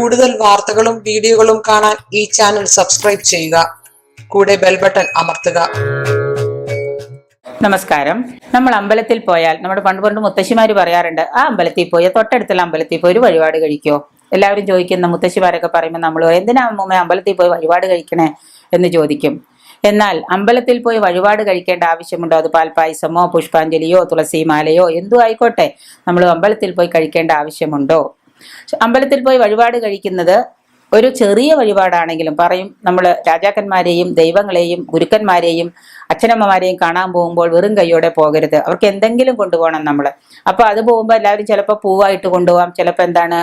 കൂടുതൽ വാർത്തകളും വീഡിയോകളും കാണാൻ ഈ ചാനൽ സബ്സ്ക്രൈബ് ചെയ്യുക. കൂടെ ബെൽ ബട്ടൺ അമർത്തുക. നമസ്കാരം. നമ്മൾ അമ്പലത്തിൽ പോയാൽ നമ്മുടെ പണ്ട് മുത്തശ്ശിമാര് പറയാറുണ്ട്, ആ അമ്പലത്തിൽ പോയി തൊട്ടടുത്തുള്ള അമ്പലത്തിൽ പോയി ഒരു വഴിപാട് കഴിക്കോ. എല്ലാവരും ചോദിക്കുന്ന മുത്തശ്ശിമാരൊക്കെ പറയുമ്പോൾ നമ്മൾ എന്തിനാ അമ്മൂമ്മ അമ്പലത്തിൽ പോയി വഴിപാട് കഴിക്കണേ എന്ന് ചോദിക്കും. എന്നാൽ അമ്പലത്തിൽ പോയി വഴിപാട് കഴിക്കേണ്ട ആവശ്യമുണ്ടോ? അത് പാൽപ്പായസമോ പുഷ്പാഞ്ജലിയോ തുളസിമാലയോ എന്തോ ആയിക്കോട്ടെ, നമ്മൾ അമ്പലത്തിൽ പോയി കഴിക്കേണ്ട ആവശ്യമുണ്ടോ? അമ്പലത്തിൽ പോയി വഴിപാട് കഴിക്കുന്നത് ഒരു ചെറിയ വഴിപാടാണെങ്കിലും പറയും, നമ്മൾ രാജാക്കന്മാരെയും ദൈവങ്ങളെയും ഗുരുക്കന്മാരെയും അച്ഛനമ്മമാരെയും കാണാൻ പോകുമ്പോൾ വെറും കൈയോടെ പോകരുത്, അവർക്ക് എന്തെങ്കിലും കൊണ്ടുപോകണം നമ്മൾ. അപ്പൊ അത് പോകുമ്പോൾ എല്ലാവരും ചിലപ്പോൾ പൂവായിട്ട് കൊണ്ടുപോകാം, ചിലപ്പോൾ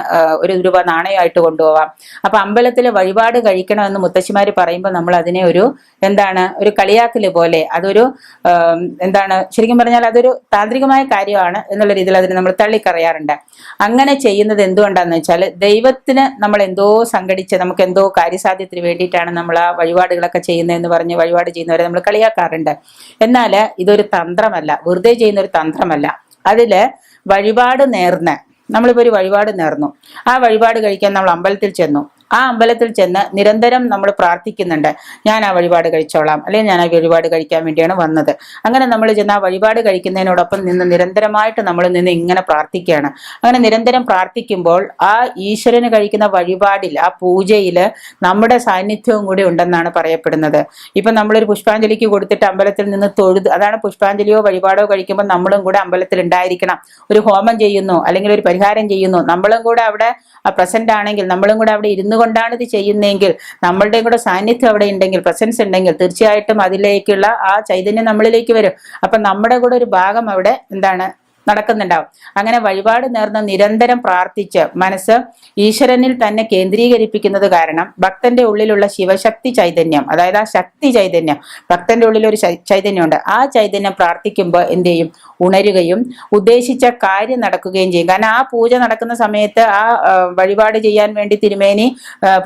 ഒരു രൂപ നാണയമായിട്ട് കൊണ്ടുപോകാം. അപ്പൊ അമ്പലത്തിൽ വഴിപാട് കഴിക്കണമെന്ന് മുത്തശ്ശിമാര് പറയുമ്പോൾ നമ്മൾ അതിനെ ഒരു കളിയാക്കല് പോലെ, അതൊരു ശരിക്കും പറഞ്ഞാൽ അതൊരു താന്ത്രികമായ കാര്യമാണ് എന്നുള്ള രീതിയിൽ അതിന് നമ്മൾ തള്ളിക്കറിയാറുണ്ട്. അങ്ങനെ ചെയ്യുന്നത് എന്തുകൊണ്ടാന്ന് വെച്ചാൽ, ദൈവത്തിന് നമ്മൾ എന്തോ സംഘടിച്ച് നമുക്ക് എന്തോ കാര്യസാധ്യത്തിന് വേണ്ടിയിട്ടാണ് നമ്മൾ ആ വഴിപാടുകളൊക്കെ ചെയ്യുന്നതെന്ന് പറഞ്ഞ് വഴിപാട് ചെയ്യുന്നവരെ നമ്മൾ കളിയാക്കാറുണ്ട്. എന്നാൽ ഇതൊരു തന്ത്രമല്ല, വെറുതെ ചെയ്യുന്ന ഒരു തന്ത്രമല്ല. അതില് വഴിപാട് നമ്മളിപ്പോ ഒരു വഴിപാട് നേർന്നു, ആ വഴിപാട് കഴിക്കാൻ നമ്മൾ അമ്പലത്തിൽ ചെന്നു. ആ അമ്പലത്തിൽ ചെന്ന് നിരന്തരം നമ്മൾ പ്രാർത്ഥിക്കുന്നുണ്ട്, ഞാൻ ആ വഴിപാട് കഴിച്ചോളാം, അല്ലെങ്കിൽ ഞാൻ ആ വഴിപാട് കഴിക്കാൻ വേണ്ടിയാണ് വന്നത്. അങ്ങനെ നമ്മൾ ചെന്ന് ആ വഴിപാട് കഴിക്കുന്നതിനോടൊപ്പം നിരന്തരമായിട്ട് നമ്മൾ ഇങ്ങനെ പ്രാർത്ഥിക്കുകയാണ്. അങ്ങനെ നിരന്തരം പ്രാർത്ഥിക്കുമ്പോൾ ആ ഈശ്വരന് കഴിക്കുന്ന വഴിപാടിൽ, ആ പൂജയിൽ നമ്മുടെ സാന്നിധ്യവും കൂടി ഉണ്ടെന്നാണ് പറയപ്പെടുന്നത്. ഇപ്പൊ നമ്മളൊരു പുഷ്പാഞ്ജലിക്ക് കൊടുത്തിട്ട് അമ്പലത്തിൽ നിന്ന് തൊഴുത്, അതാണ് പുഷ്പാഞ്ജലിയോ വഴിപാടോ കഴിക്കുമ്പോൾ നമ്മളും കൂടെ അമ്പലത്തിൽ ഉണ്ടായിരിക്കണം. ഒരു ഹോമം ചെയ്യുന്നു അല്ലെങ്കിൽ ഒരു പരിഹാരം ചെയ്യുന്നു, നമ്മളും കൂടെ അവിടെ പ്രസന്റ് ആണെങ്കിൽ, നമ്മളും കൂടെ അവിടെ ഇരുന്നു കൊണ്ടാണ് ഇത് ചെയ്യുന്നതെങ്കിൽ, നമ്മളുടെയും കൂടെ സാന്നിധ്യം അവിടെ ഉണ്ടെങ്കിൽ, പ്രസൻസ് ഉണ്ടെങ്കിൽ, തീർച്ചയായിട്ടും അതിലേക്കുള്ള ആ ചൈതന്യം നമ്മളിലേക്ക് വരും. അപ്പൊ നമ്മുടെ കൂടെ ഒരു ഭാഗം അവിടെ നടക്കുന്നുണ്ടാവും. അങ്ങനെ വഴിപാട് നേർന്ന് നിരന്തരം പ്രാർത്ഥിച്ച് മനസ്സ് ഈശ്വരനിൽ തന്നെ കേന്ദ്രീകരിപ്പിക്കുന്നത് കാരണം ഭക്തന്റെ ഉള്ളിലുള്ള ശിവശക്തി ചൈതന്യം, അതായത് ആ ശക്തി ചൈതന്യം, ഭക്തന്റെ ഉള്ളിൽ ഒരു ചൈതന്യമുണ്ട്. ആ ചൈതന്യം പ്രാർത്ഥിക്കുമ്പോൾ എന്ത് ചെയ്യും? ഉണരുകയും ഉദ്ദേശിച്ച കാര്യം നടക്കുകയും ചെയ്യും. കാരണം ആ പൂജ നടക്കുന്ന സമയത്ത്, ആ വഴിപാട് ചെയ്യാൻ വേണ്ടി തിരുമേനി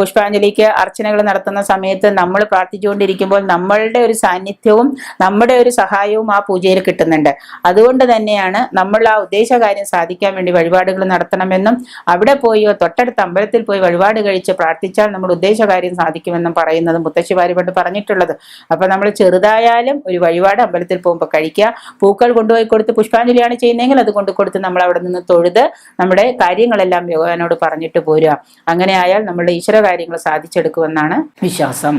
പുഷ്പാഞ്ജലിക്ക് അർച്ചനകൾ നടത്തുന്ന സമയത്ത് നമ്മൾ പ്രാർത്ഥിച്ചുകൊണ്ടിരിക്കുമ്പോൾ നമ്മളുടെ ഒരു സാന്നിധ്യവും നമ്മുടെ ഒരു സഹായവും ആ പൂജയിൽ കിട്ടുന്നുണ്ട്. അതുകൊണ്ട് തന്നെയാണ് നമ്മൾ ആ ഉദ്ദേശകാര്യം സാധിക്കാൻ വേണ്ടി വഴിപാടുകൾ നടത്തണമെന്നും അവിടെ പോയോ തൊട്ടടുത്ത അമ്പലത്തിൽ പോയി വഴിപാട് കഴിച്ച് പ്രാർത്ഥിച്ചാൽ നമ്മുടെ ഉദ്ദേശകാര്യം സാധിക്കുമെന്നും പറയുന്നത് മുത്തശ്ശിമാര് പണ്ട് പറഞ്ഞിട്ടുള്ളത്. അപ്പൊ നമ്മൾ ചെറുതായാലും ഒരു വഴിപാട് അമ്പലത്തിൽ പോകുമ്പോൾ കഴിക്കുക. പൂക്കൾ കൊണ്ടുപോയി കൊടുത്ത് പുഷ്പാഞ്ജലിയാണ് ചെയ്യുന്നതെങ്കിൽ അത് കൊടുത്ത് നമ്മൾ അവിടെ നിന്ന് തൊഴുത് നമ്മുടെ കാര്യങ്ങളെല്ലാം ഭഗവാനോട് പറഞ്ഞിട്ട് പോരുക. അങ്ങനെ ആയാൽ നമ്മളുടെ ഈശ്വര കാര്യങ്ങൾ സാധിച്ചെടുക്കുമെന്നാണ് വിശ്വാസം.